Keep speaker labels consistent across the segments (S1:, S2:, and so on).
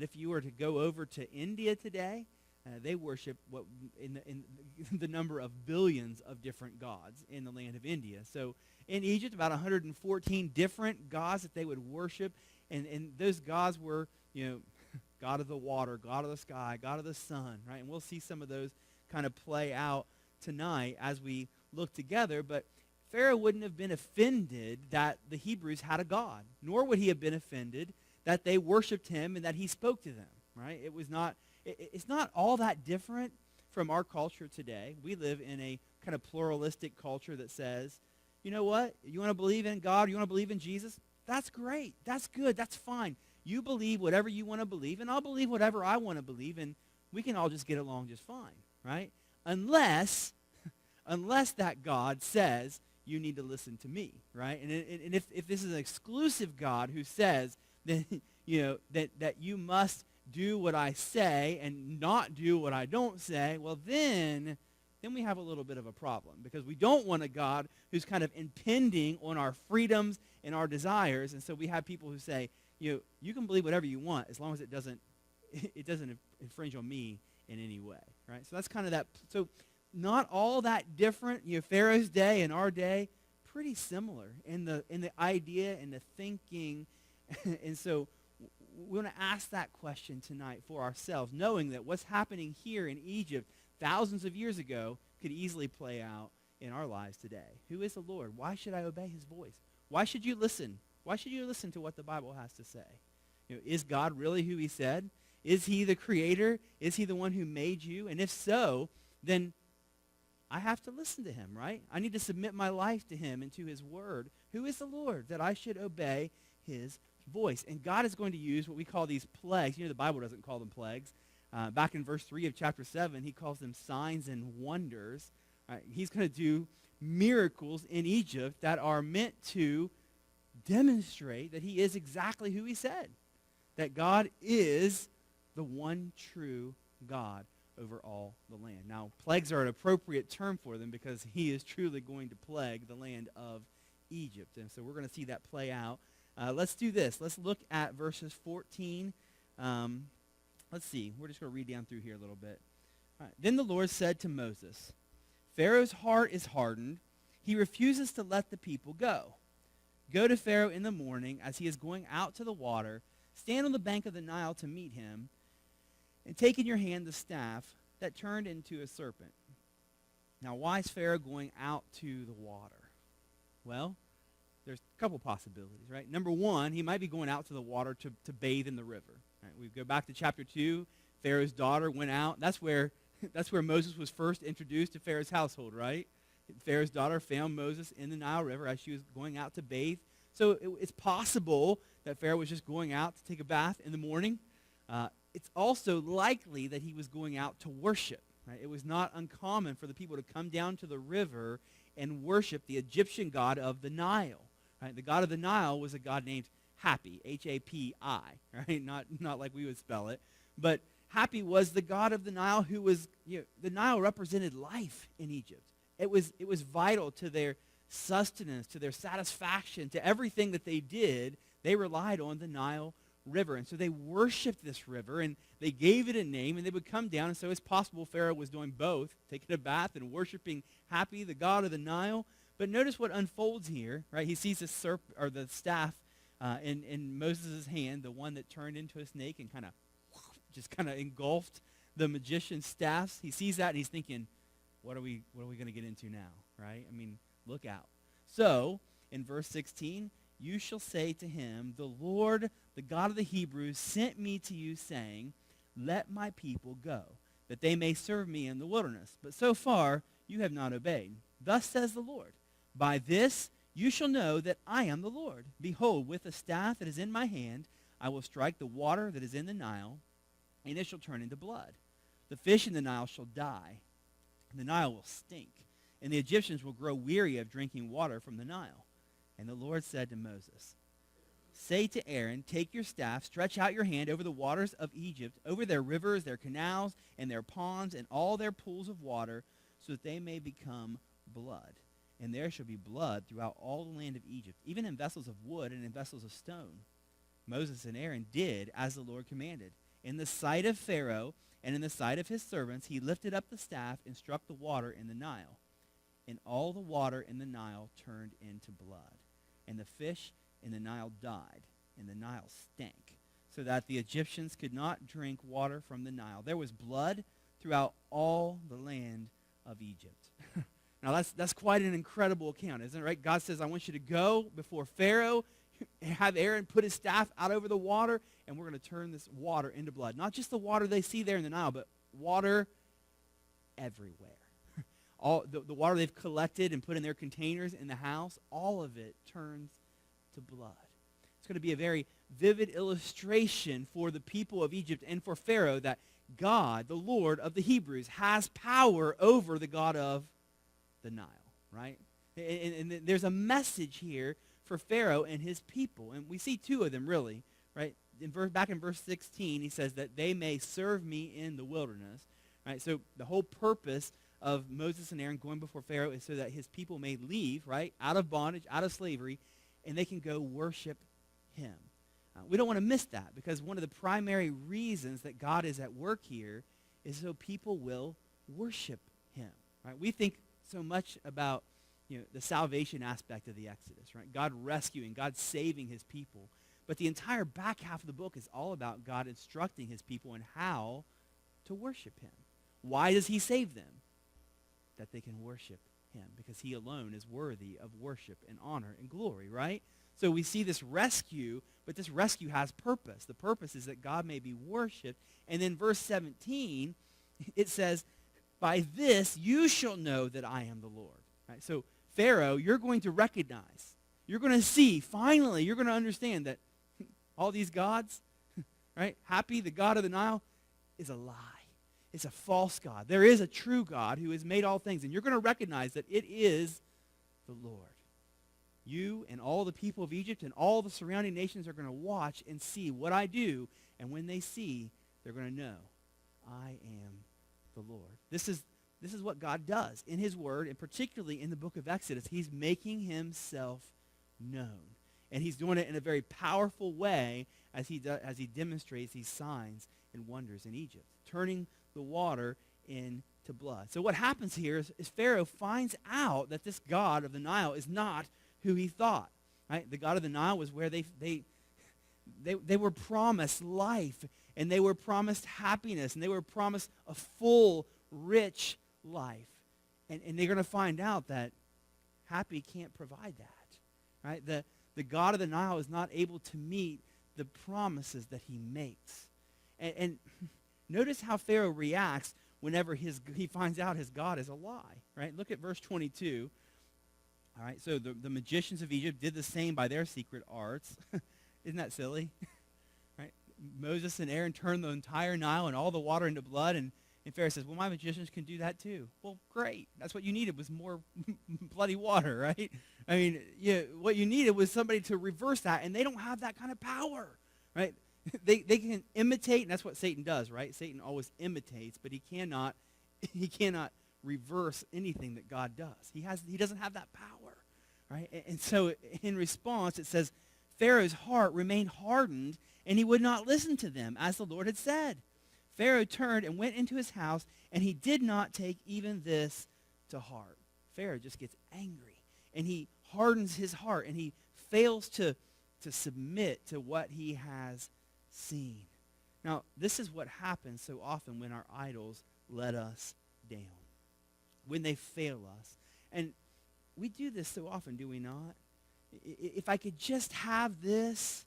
S1: But if you were to go over to India today, they worship what in the number of billions of different gods in the land of India. So in Egypt, about 114 different gods that they would worship, and those gods were, God of the water, God of the sky, God of the sun, right? And we'll see some of those kind of play out tonight as we look together. But Pharaoh wouldn't have been offended that the Hebrews had a God, nor would he have been offended that they worshiped him and that he spoke to them, right? It's not all that different from our culture today. We live in a kind of pluralistic culture that says, you know what? You want to believe in God? You want to believe in Jesus? That's great. That's good. That's fine. You believe whatever you want to believe, and I'll believe whatever I want to believe, and we can all just get along just fine, right? Unless that God says, you need to listen to me, right? And if this is an exclusive God who says that, that you must do what I say and not do what I don't say, well, then we have a little bit of a problem, because we don't want a God who's kind of impending on our freedoms and our desires. And so we have people who say, you can believe whatever you want as long as it doesn't infringe on me in any way, right? So that's kind of that. So not all that different. Pharaoh's day and our day, pretty similar in the idea and the thinking. And so we want to ask that question tonight for ourselves, knowing that what's happening here in Egypt thousands of years ago could easily play out in our lives today. Who is the Lord? Why should I obey his voice? Why should you listen? Why should you listen to what the Bible has to say? Is God really who he said? Is he the creator? Is he the one who made you? And if so, then I have to listen to him, right? I need to submit my life to him and to his word. Who is the Lord that I should obey his voice? And God is going to use what we call these plagues. The Bible doesn't call them plagues. Back in verse 3 of chapter 7, he calls them signs and wonders. He's going to do miracles in Egypt that are meant to demonstrate that he is exactly who he said, that God is the one true God over all the land. Now, plagues are an appropriate term for them because he is truly going to plague the land of Egypt. And so we're going to see that play out. Let's do this. Let's look at verses 14. Let's see. We're just going to read down through here a little bit. All right. Then the Lord said to Moses, Pharaoh's heart is hardened. He refuses to let the people go. Go to Pharaoh in the morning as he is going out to the water. Stand on the bank of the Nile to meet him, and take in your hand the staff that turned into a serpent. Now, why is Pharaoh going out to the water? Well, there's a couple possibilities, right? Number one, he might be going out to the water to bathe in the river. Right? We go back to chapter 2. Pharaoh's daughter went out. That's where Moses was first introduced to Pharaoh's household, right? Pharaoh's daughter found Moses in the Nile River as she was going out to bathe. So it's possible that Pharaoh was just going out to take a bath in the morning. It's also likely that he was going out to worship. Right? It was not uncommon for the people to come down to the river and worship the Egyptian god of the Nile. Right? The god of the Nile was a god named Hapi, H-A-P-I, right? Not like we would spell it. But Hapi was the god of the Nile who was, the Nile represented life in Egypt. It was vital to their sustenance, to their satisfaction, to everything that they did. They relied on the Nile River. And so they worshiped this river, and they gave it a name, and they would come down. And so it's possible Pharaoh was doing both, taking a bath and worshiping Hapi, the god of the Nile. But notice what unfolds here, right? He sees the staff in Moses' hand, the one that turned into a snake and kind of engulfed the magician's staffs. He sees that, and he's thinking, what are we going to get into now, right? I mean, look out. So, in verse 16, you shall say to him, the Lord, the God of the Hebrews, sent me to you, saying, let my people go, that they may serve me in the wilderness. But so far you have not obeyed. Thus says the Lord, by this you shall know that I am the Lord. Behold, with the staff that is in my hand, I will strike the water that is in the Nile, and it shall turn into blood. The fish in the Nile shall die, and the Nile will stink, and the Egyptians will grow weary of drinking water from the Nile. And the Lord said to Moses, say to Aaron, take your staff, stretch out your hand over the waters of Egypt, over their rivers, their canals, and their ponds, and all their pools of water, so that they may become blood. And there shall be blood throughout all the land of Egypt, even in vessels of wood and in vessels of stone. Moses and Aaron did as the Lord commanded. In the sight of Pharaoh and in the sight of his servants, he lifted up the staff and struck the water in the Nile. And all the water in the Nile turned into blood. And the fish in the Nile died, and the Nile stank, so that the Egyptians could not drink water from the Nile. There was blood throughout all the land of Egypt. Now that's quite an incredible account, isn't it, right? God says, I want you to go before Pharaoh, have Aaron put his staff out over the water, and we're going to turn this water into blood. Not just the water they see there in the Nile, but water everywhere. All the water they've collected and put in their containers in the house, all of it turns to blood. It's going to be a very vivid illustration for the people of Egypt and for Pharaoh that God, the Lord of the Hebrews, has power over the God of the Nile, right? And there's a message here for Pharaoh and his people. And we see two of them, really, right? Back in verse 16, he says that they may serve me in the wilderness, right? So the whole purpose of Moses and Aaron going before Pharaoh is so that his people may leave, right, out of bondage, out of slavery, and they can go worship him. We don't want to miss that, because one of the primary reasons that God is at work here is so people will worship him, right? We think so much about, the salvation aspect of the Exodus, right? God rescuing, God saving his people. But the entire back half of the book is all about God instructing his people in how to worship him. Why does he save them? That they can worship him, because he alone is worthy of worship and honor and glory, right? So we see this rescue, but this rescue has purpose. The purpose is that God may be worshiped. And then verse 17, it says, by this you shall know that I am the Lord. Right? So Pharaoh, you're going to recognize, you're going to see, finally, you're going to understand that all these gods, right? Happy, the God of the Nile, is a lie. It's a false God. There is a true God who has made all things, and you're going to recognize that it is the Lord. You and all the people of Egypt and all the surrounding nations are going to watch and see what I do, and when they see, they're going to know I am the Lord. This is what God does in his word, and particularly in the book of Exodus. He's making himself known, and he's doing it in a very powerful way as he demonstrates these signs and wonders in Egypt, turning the water into blood. So what happens here is Pharaoh finds out that this God of the Nile is not who he thought. Right? The God of the Nile was where they were promised life, and they were promised happiness, and they were promised a full, rich life. And they're going to find out that Happy can't provide that. Right? The God of the Nile is not able to meet the promises that he makes. And notice how Pharaoh reacts whenever he finds out his God is a lie. Right? Look at verse 22. All right, so the magicians of Egypt did the same by their secret arts. Isn't that silly? Right? Moses and Aaron turned the entire Nile and all the water into blood, and Pharaoh says, well, my magicians can do that too. Well, great. That's what you needed, was more bloody water, right? I mean, what you needed was somebody to reverse that, and they don't have that kind of power, right? They can imitate, and that's what Satan does, right? Satan always imitates, but he cannot reverse anything that God does. He doesn't have that power, right? And so in response, it says, Pharaoh's heart remained hardened, and he would not listen to them, as the Lord had said. Pharaoh turned and went into his house, and he did not take even this to heart. Pharaoh just gets angry, and he hardens his heart, and he fails to submit to what he has seen. Now, this is what happens so often when our idols let us down, when they fail us. And we do this so often, do we not? If I could just have this,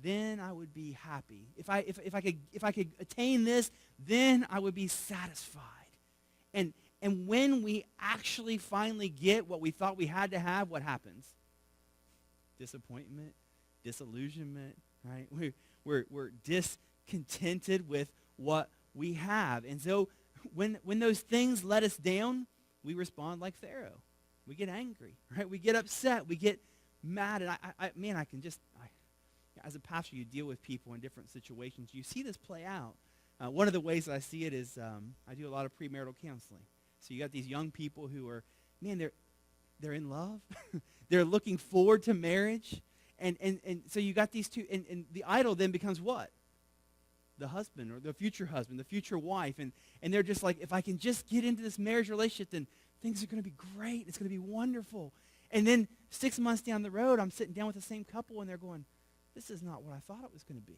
S1: then I would be happy. If I could attain this, then I would be satisfied. And when we actually finally get what we thought we had to have, what happens? Disappointment, disillusionment, right? We're discontented with what we have. And so when those things let us down, we respond like Pharaoh. We get angry, right? We get upset. We get mad. And as a pastor, you deal with people in different situations. You see this play out. One of the ways that I see it is I do a lot of premarital counseling. So you got these young people who are, they're in love. They're looking forward to marriage. And so you got these two, and the idol then becomes what? the husband or the future wife, and they're just like, if I can just get into this marriage relationship, then things are going to be great. It's going to be wonderful. And then 6 months down the road, I'm sitting down with the same couple, and they're going, this is not what I thought it was going to be.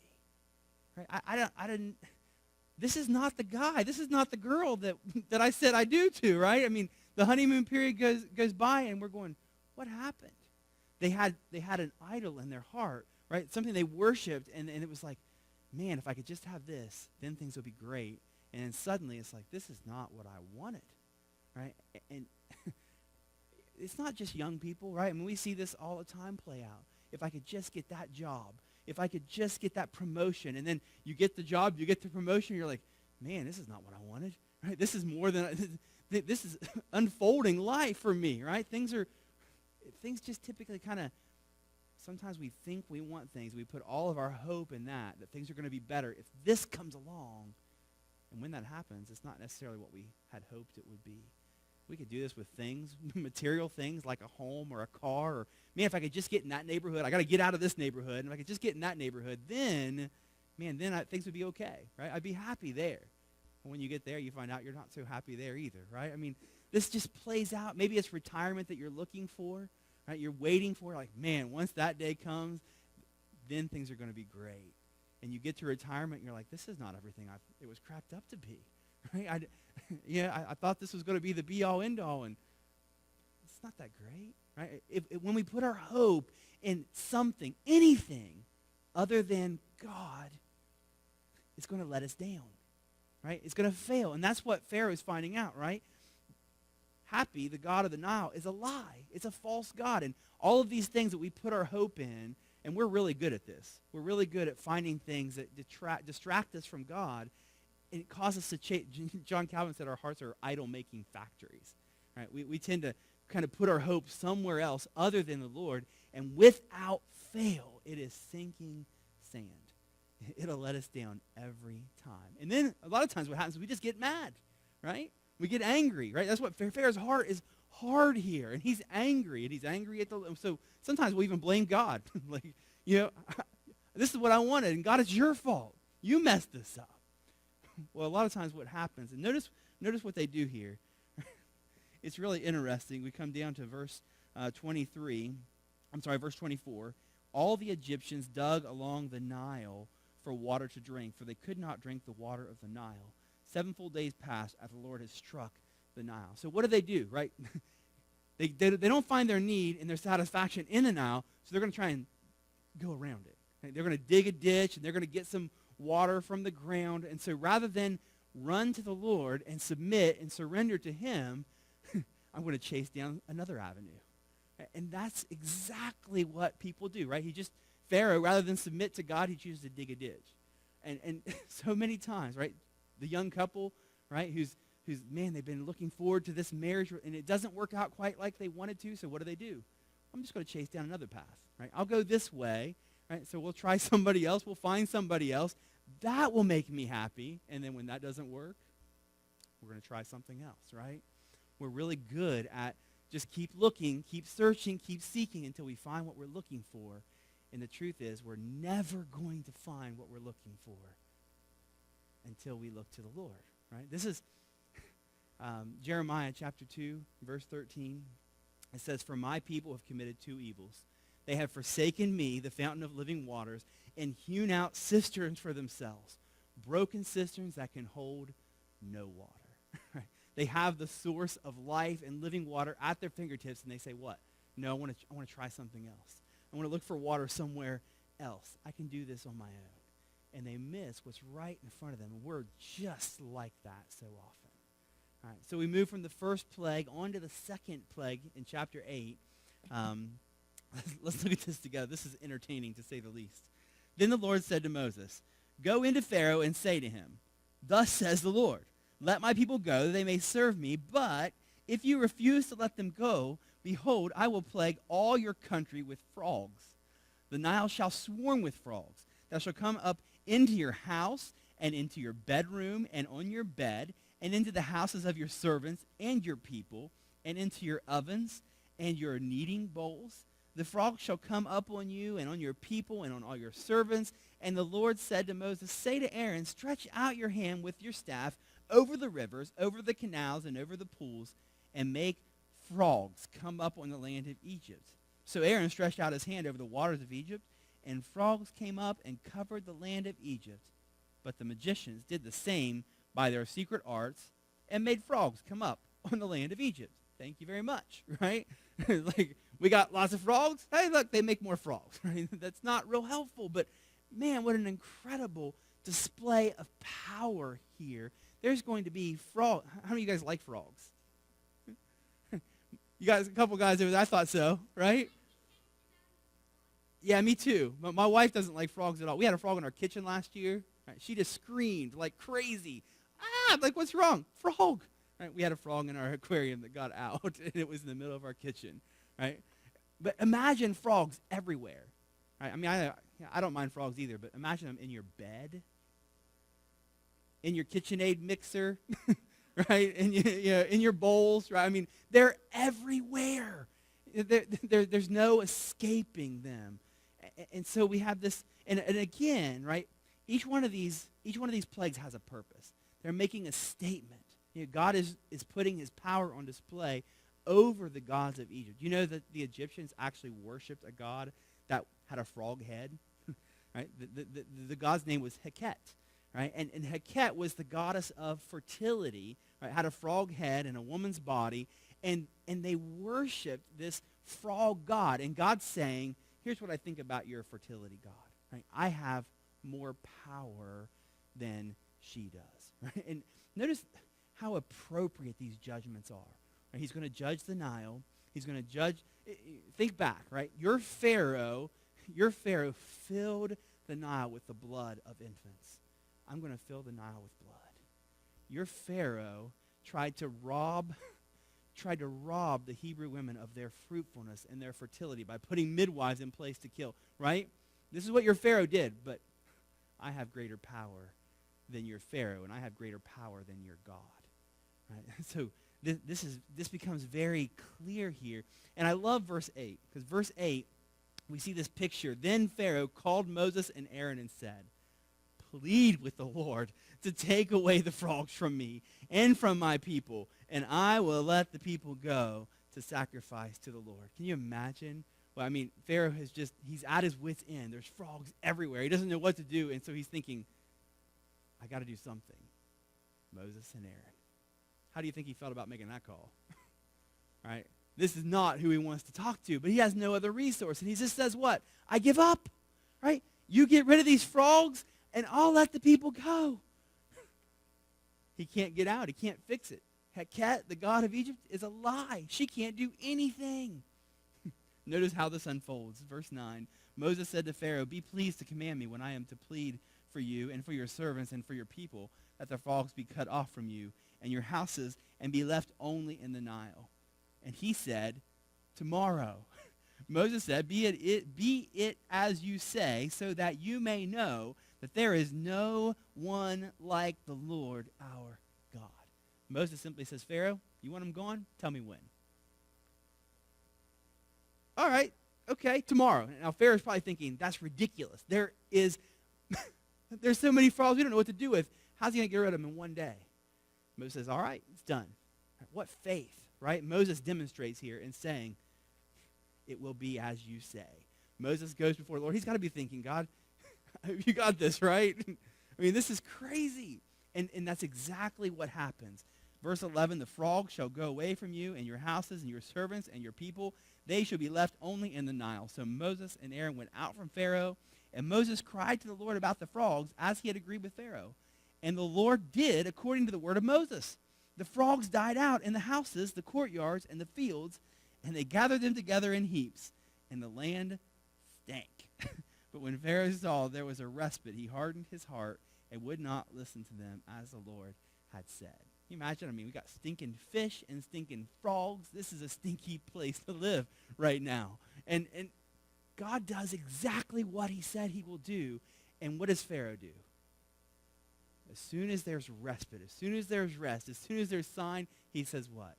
S1: Right? I didn't. This is not the guy. This is not the girl that I said I do to. Right? I mean, the honeymoon period goes by, and we're going, what happened? They had an idol in their heart, right? Something they worshipped, and it was like, man, if I could just have this, then things would be great. And then suddenly it's like, this is not what I wanted, right? And it's not just young people, right? I mean, we see this all the time play out. If I could just get that job, if I could just get that promotion, and then you get the job, you get the promotion, you're like, man, this is not what I wanted, right? This is more than, this is unfolding life for me, right? Things just typically kind of, sometimes we think we want things. We put all of our hope in that things are going to be better if this comes along. And when that happens, it's not necessarily what we had hoped it would be. We could do this with things, material things like a home or a car. Or, man, if I could just get in that neighborhood, I got to get out of this neighborhood. And if I could just get in that neighborhood, then things would be okay, right? I'd be happy there. And when you get there, you find out you're not so happy there either, right? I mean, this just plays out. Maybe it's retirement that you're looking for, right? You're waiting for, like, man, once that day comes, then things are going to be great. And you get to retirement, and you're like, this is not everything it was cracked up to be, right? I thought this was going to be the be-all, end-all, and it's not that great, right? When we put our hope in something, anything other than God, it's going to let us down, right? It's going to fail, and that's what Pharaoh's finding out, right? Happy, the god of the Nile, is a lie. It's a false god, and all of these things that we put our hope in, and we're really good at this. We're really good at finding things that distract us from God, and it causes us to change. John Calvin said our hearts are idol-making factories. Right? We tend to kind of put our hope somewhere else other than the Lord, and without fail, it is sinking sand. It'll let us down every time. And then a lot of times what happens is we just get mad, right? We get angry, right? That's what Pharaoh's heart is hard here, and he's angry, and he's angry at so sometimes we'll even blame God. Like, this is what I wanted, and God, it's your fault. You messed this up. Well, a lot of times what happens, and notice what they do here. It's really interesting. We come down to verse 24. All the Egyptians dug along the Nile for water to drink, for they could not drink the water of the Nile. 7 full days passed after the Lord has struck the Nile. So what do, right? They don't find their need and their satisfaction in the Nile, so they're going to try and go around it. Right? They're going to dig a ditch, and they're going to get some water from the ground. And so rather than run to the Lord and submit and surrender to him, I'm going to chase down another avenue. And that's exactly what people do, right? Pharaoh, rather than submit to God, he chooses to dig a ditch. And so many times, right, the young couple, right, who's man, they've been looking forward to this marriage, and it doesn't work out quite like they wanted to, so what do? I'm just going to chase down another path, right? I'll go this way, right? So we'll try somebody else. We'll find somebody else. That will make me happy. And then when that doesn't work, we're going to try something else, right? We're really good at just keep looking, keep searching, keep seeking until we find what we're looking for. And the truth is, we're never going to find what we're looking for until we look to the Lord, right? This is Jeremiah chapter 2, verse 13. It says, "For my people have committed 2 evils. They have forsaken me, the fountain of living waters, and hewn out cisterns for themselves, broken cisterns that can hold no water." Right? They have the source of life and living water at their fingertips, and they say, what? No, I want to try something else. I want to look for water somewhere else. I can do this on my own. And they miss what's right in front of them. And we're just like that so often. All right, so we move from the first plague on to the second plague in chapter 8. Let's look at this together. This is entertaining, to say the least. Then the Lord said to Moses, "Go into Pharaoh and say to him, 'Thus says the Lord, let my people go, that they may serve me. But if you refuse to let them go, behold, I will plague all your country with frogs. The Nile shall swarm with frogs. Thou shalt come up into your house and into your bedroom and on your bed and into the houses of your servants and your people and into your ovens and your kneading bowls. the frogs shall come up on you and on your people and on all your servants. And the Lord said to Moses, say to Aaron, stretch out your hand with your staff over the rivers, over the canals, and over the pools, and make frogs come up on the land of Egypt. So Aaron stretched out his hand over the waters of Egypt, and frogs came up and covered the land of Egypt. But the magicians did the same by their secret arts and made frogs come up on the land of Egypt. Thank you very much, right? Like, we got lots of frogs. Hey, look, they make more frogs. Right? That's not real helpful, but man, what an incredible display of power here. There's going to be frogs. How many of you guys like frogs? You guys, a couple guys over there, I thought so, right? Yeah, me too. But my wife doesn't like frogs at all. We had a frog in our kitchen last year. Right? She just screamed like crazy. Ah, like, what's wrong? Frog. Right? We had a frog in our aquarium that got out, and it was in the middle of our kitchen. Right? But imagine frogs everywhere. Right? I mean, I don't mind frogs either, but imagine them in your bed, in your KitchenAid mixer, right? In your bowls, right? I mean, they're everywhere. There's no escaping them. And so we have this, and again, right? Each one of these plagues has a purpose. They're making a statement. God is putting his power on display over the gods of Egypt. You know that the Egyptians actually worshipped a god that had a frog head, right? The god's name was Heket, right? And Heket was the goddess of fertility, right? Had a frog head and a woman's body, and they worshipped this frog god. And God's saying, here's what I think about your fertility god, right? I have more power than she does, right? And notice how appropriate these judgments are. Right? He's going to judge the Nile. He's going to judge. Think back, right? Your Pharaoh filled the Nile with the blood of infants. I'm going to fill the Nile with blood. Your Pharaoh tried to rob the Hebrew women of their fruitfulness and their fertility by putting midwives in place to kill, right? This is what your Pharaoh did, but I have greater power than your Pharaoh, and I have greater power than your God. Right? So this becomes very clear here. And I love verse 8, because verse 8, we see this picture. Then Pharaoh called Moses and Aaron and said, plead with the Lord to take away the frogs from me and from my people, and I will let the people go to sacrifice to the Lord. Can you imagine? Well, I mean, Pharaoh he's at his wit's end. There's frogs everywhere. He doesn't know what to do, and so he's thinking, I got to do something. Moses and Aaron. How do you think he felt about making that call? Right? This is not who he wants to talk to, but he has no other resource. And he just says what? I give up. Right? You get rid of these frogs, and I'll let the people go. He can't get out. He can't fix it. Heket, the god of Egypt, is a lie. She can't do anything. Notice how this unfolds. Verse 9, Moses said to Pharaoh, be pleased to command me when I am to plead for you and for your servants and for your people, that the frogs be cut off from you and your houses and be left only in the Nile. And he said, tomorrow. Moses said, be it as you say, so that you may know that there is no one like the Lord our God. Moses simply says, Pharaoh, you want them gone? Tell me when. All right, okay, tomorrow. Now, Pharaoh's probably thinking, that's ridiculous. There's so many frogs we don't know what to do with. How's he going to get rid of them in one day? Moses says, all right, it's done. What faith, right? Moses demonstrates here in saying, it will be as you say. Moses goes before the Lord. He's got to be thinking, God, you got this, right? I mean, this is crazy. And that's exactly what happens. Verse 11, the frogs shall go away from you and your houses and your servants and your people. They shall be left only in the Nile. So Moses and Aaron went out from Pharaoh, and Moses cried to the Lord about the frogs as he had agreed with Pharaoh. And the Lord did according to the word of Moses. The frogs died out in the houses, the courtyards, and the fields, and they gathered them together in heaps, and the land stank. But when Pharaoh saw there was a respite, he hardened his heart and would not listen to them as the Lord had said. Can you imagine? I mean, we got stinking fish and stinking frogs. This is a stinky place to live right now. And God does exactly what he said he will do. And what does Pharaoh do? As soon as there's respite, as soon as there's rest, as soon as there's sign, he says what?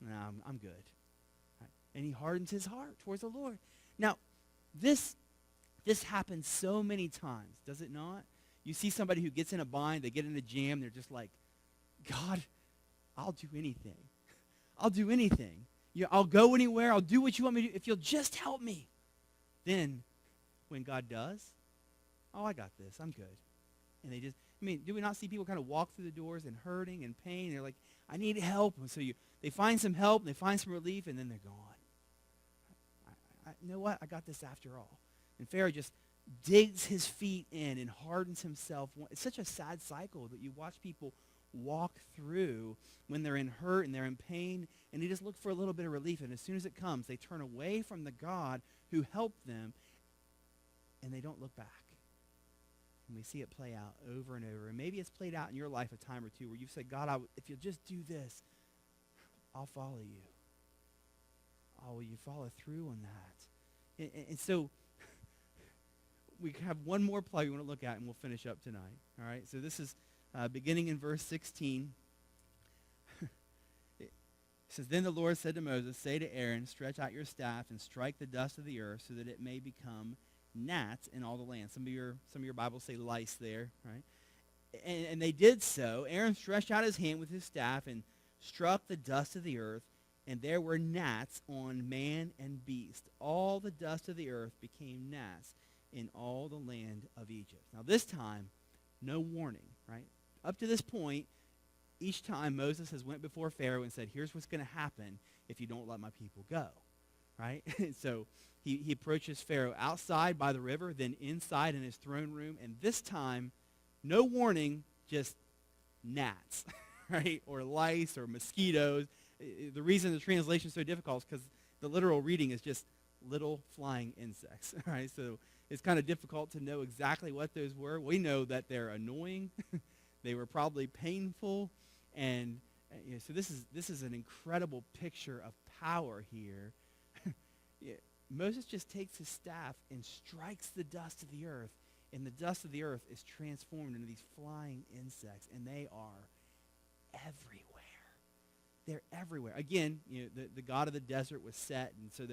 S1: No, I'm good. Right. and he hardens his heart towards the Lord. Now, this happens so many times, does it not? You see somebody who gets in a bind, they get in a jam, they're just like, God, I'll do anything. I'll do anything. I'll go anywhere. I'll do what you want me to do if you'll just help me. Then, when God does, oh, I got this. I'm good. And they just, do we not see people kind of walk through the doors and hurting and pain? They're like, I need help. And so they find some help, and they find some relief, and then they're gone. You know what? I got this after all. And Pharaoh just digs his feet in and hardens himself. It's such a sad cycle that you watch people walk through when they're in hurt and they're in pain, and they just look for a little bit of relief. And as soon as it comes, they turn away from the God who helped them, and they don't look back. And we see it play out over and over. And maybe it's played out in your life a time or two where you've said, God, if you'll just do this, I'll follow you. Oh, will you follow through on that? And so we have one more play we want to look at, and we'll finish up tonight. All right? So this is beginning in verse 16. It says, Then the Lord said to Moses, Say to Aaron, stretch out your staff and strike the dust of the earth so that it may become gnats in all the land. Some of your Bibles say lice there, right? And they did so. Aaron stretched out his hand with his staff and struck the dust of the earth, and there were gnats on man and beast. All the dust of the earth became gnats in all the land of Egypt. Now this time, no warning, right? Up to this point, each time Moses has went before Pharaoh and said, here's what's going to happen if you don't let my people go, right? So he approaches Pharaoh outside by the river, then inside in his throne room, and this time, no warning, just gnats, right? Or lice or mosquitoes. The reason the translation is so difficult is because the literal reading is just little flying insects, right? So it's kind of difficult to know exactly what those were. We know that they're annoying. They were probably painful. And so this is an incredible picture of power here. Moses just takes his staff and strikes the dust of the earth, and the dust of the earth is transformed into these flying insects, and they are everywhere. They're everywhere. Again, the God of the desert was set, and so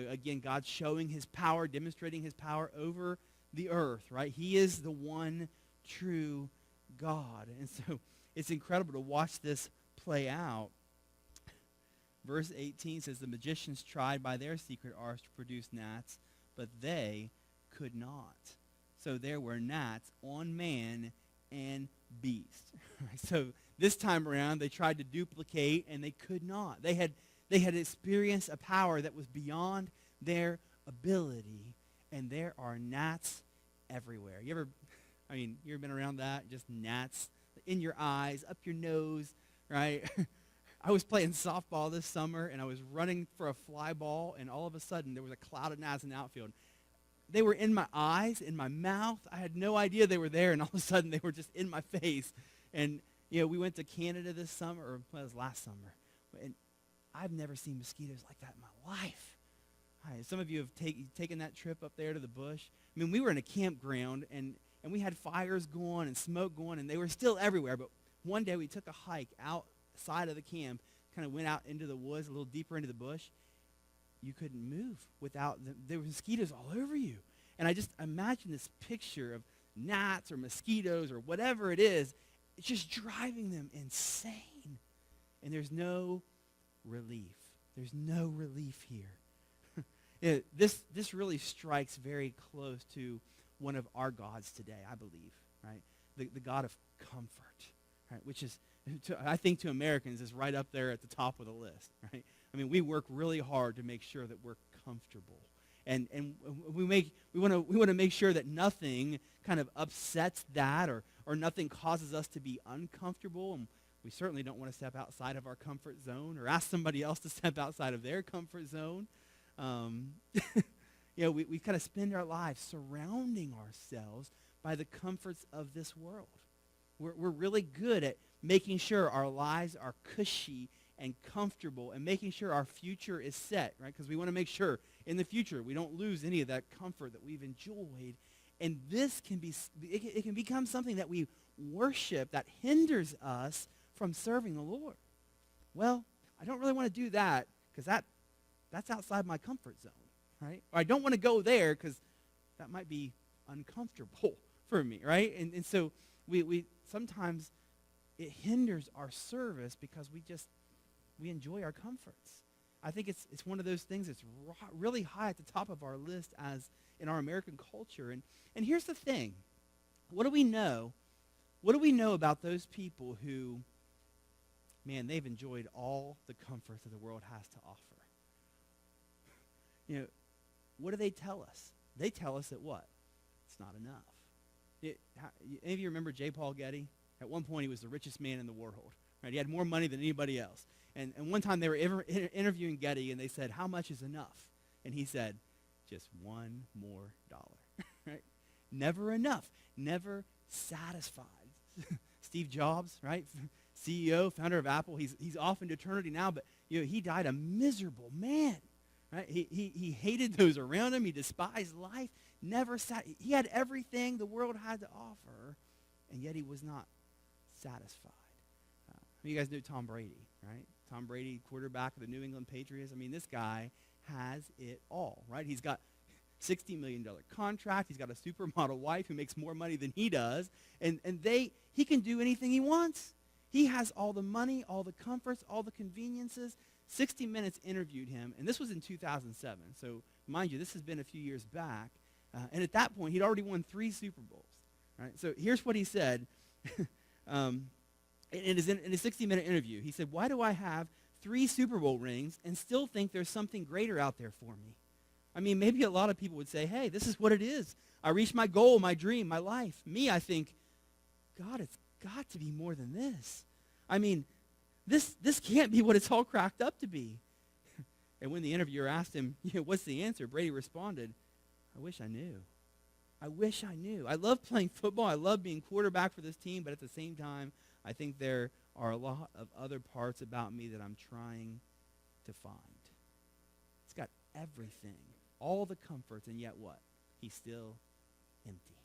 S1: again, God's showing his power, demonstrating his power over the earth, right? He is the one true God. And so it's incredible to watch this play out. Verse 18 says, The magicians tried by their secret arts to produce gnats, but they could not. So there were gnats on man and beast. So this time around, they tried to duplicate, and they could not. They had experienced a power that was beyond their ability, and there are gnats everywhere. You ever been around that? Just gnats in your eyes, up your nose, right? I was playing softball this summer, and I was running for a fly ball, and all of a sudden, there was a cloud of gnats in the outfield. They were in my eyes, in my mouth. I had no idea they were there, and all of a sudden, they were just in my face. And, we went to Canada this summer, or it was last summer, and I've never seen mosquitoes like that in my life. Some of you have taken that trip up there to the bush. We were in a campground, and we had fires going and smoke going, and they were still everywhere. But one day, we took a hike outside of the camp, kind of went out into the woods, a little deeper into the bush. You couldn't move without there were mosquitoes all over you. And I just imagine this picture of gnats or mosquitoes or whatever it is. It's just driving them insane. And there's no relief. There's no relief here. This really strikes very close to one of our gods today, I believe, right? The God of comfort, right? Which is, I think to Americans, is right up there at the top of the list, right? We work really hard to make sure that we're comfortable. And we want to make sure that nothing kind of upsets that or nothing causes us to be uncomfortable. And we certainly don't want to step outside of our comfort zone or ask somebody else to step outside of their comfort zone. We kind of spend our lives surrounding ourselves by the comforts of this world. We're really good at making sure our lives are cushy and comfortable and making sure our future is set, right? Because we want to make sure in the future we don't lose any of that comfort that we've enjoyed. And this can become something that we worship that hinders us from serving the Lord. Well, I don't really want to do that because that that's outside my comfort zone, right? Or I don't want to go there because that might be uncomfortable for me, right? And so we sometimes it hinders our service because we enjoy our comforts. I think it's one of those things that's really high at the top of our list as in our American culture. And here's the thing. What do we know? What do we know about those people who, man, they've enjoyed all the comforts that the world has to offer? You know, what do they tell us? They tell us that what? It's not enough. Any of you remember J. Paul Getty? At one point, he was the richest man in the world. Right? He had more money than anybody else. And one time they were interviewing Getty, and they said, how much is enough? And he said, just $1 more. Right? Never enough. Never satisfied. Steve Jobs, right? CEO, founder of Apple. He's off into eternity now, but he died a miserable man. Right? He hated those around him. He despised life. He had everything the world had to offer, and yet he was not satisfied. You guys know Tom Brady, right? Tom Brady, quarterback of the New England Patriots. I mean, this guy has it all, right? He's got $60 million contract. He's got a supermodel wife who makes more money than he does, and he can do anything he wants. He has all the money, all the comforts, all the conveniences. 60 Minutes interviewed him, and this was in 2007. So, mind you, this has been a few years back. And at that point, he'd already won 3 Super Bowls. Right? So here's what he said in his 60-minute interview. He said, why do I have 3 Super Bowl rings and still think there's something greater out there for me? I mean, maybe a lot of people would say, hey, this is what it is. I reached my goal, my dream, my life. Me, I think, God, it's got to be more than this. I mean, this can't be what it's all cracked up to be. And when the interviewer asked him, what's the answer? Brady responded, I wish I knew. I wish I knew. I love playing football. I love being quarterback for this team, but at the same time, I think there are a lot of other parts about me that I'm trying to find. It's got everything, all the comforts, and yet what? He's still empty.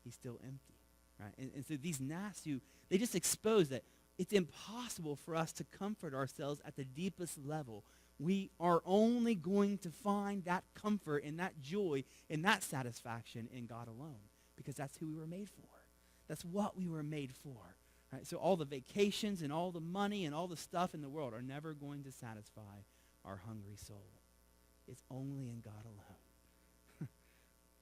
S1: He's still empty, right? And so these Nasu, they just expose that it's impossible for us to comfort ourselves at the deepest level. We are only going to find that comfort and that joy and that satisfaction in God alone, because that's who we were made for. That's what we were made for. Right? So all the vacations and all the money and all the stuff in the world are never going to satisfy our hungry soul. It's only in God alone.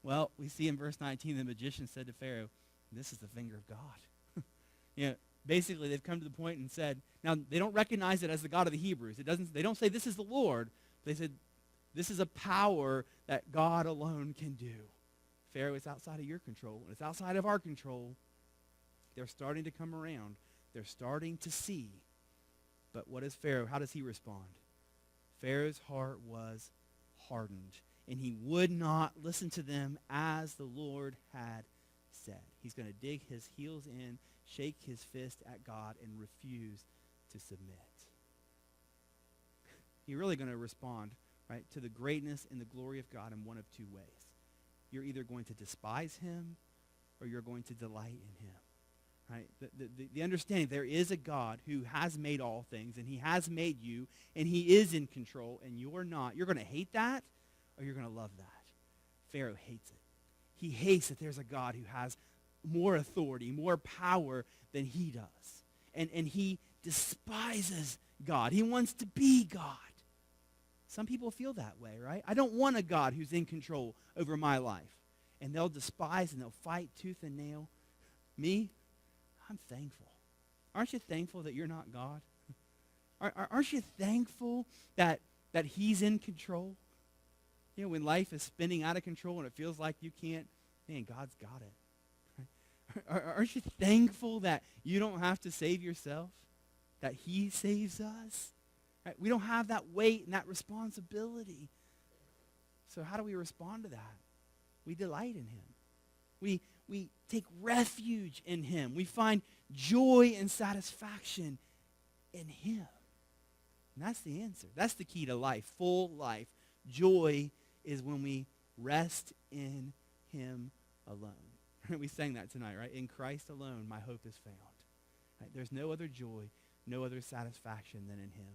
S1: Well, we see in verse 19, the magician said to Pharaoh, this is the finger of God. Basically, they've come to the point and said, now, they don't recognize it as the God of the Hebrews. They don't say this is the Lord. They said this is a power that God alone can do. Pharaoh, it's outside of your control, and it's outside of our control. They're starting to come around. They're starting to see. But what is Pharaoh? How does he respond? Pharaoh's heart was hardened, and he would not listen to them as the Lord had said. He's going to dig his heels in, shake his fist at God, and refuse to submit. You're really going to respond, right, to the greatness and the glory of God in one of 2 ways. You're either going to despise him or you're going to delight in him. Right? The understanding there is a God who has made all things, and he has made you, and he is in control, and you're not. You're going to hate that or you're going to love that. Pharaoh hates it. He hates that there's a God who has more authority, more power than he does. And he despises God. He wants to be God. Some people feel that way, right? I don't want a God who's in control over my life. And they'll despise and they'll fight tooth and nail. Me, I'm thankful. Aren't you thankful that you're not God? Aren't you thankful that he's in control? When life is spinning out of control and it feels like you can't, man, God's got it. Aren't you thankful that you don't have to save yourself, that he saves us? Right? We don't have that weight and that responsibility. So how do we respond to that? We delight in him. We take refuge in him. We find joy and satisfaction in him. And that's the answer. That's the key to life, full life. Joy is when we rest in him alone. We sang that tonight, right? In Christ alone, my hope is found. Right? There's no other joy, no other satisfaction than in him.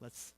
S1: Let's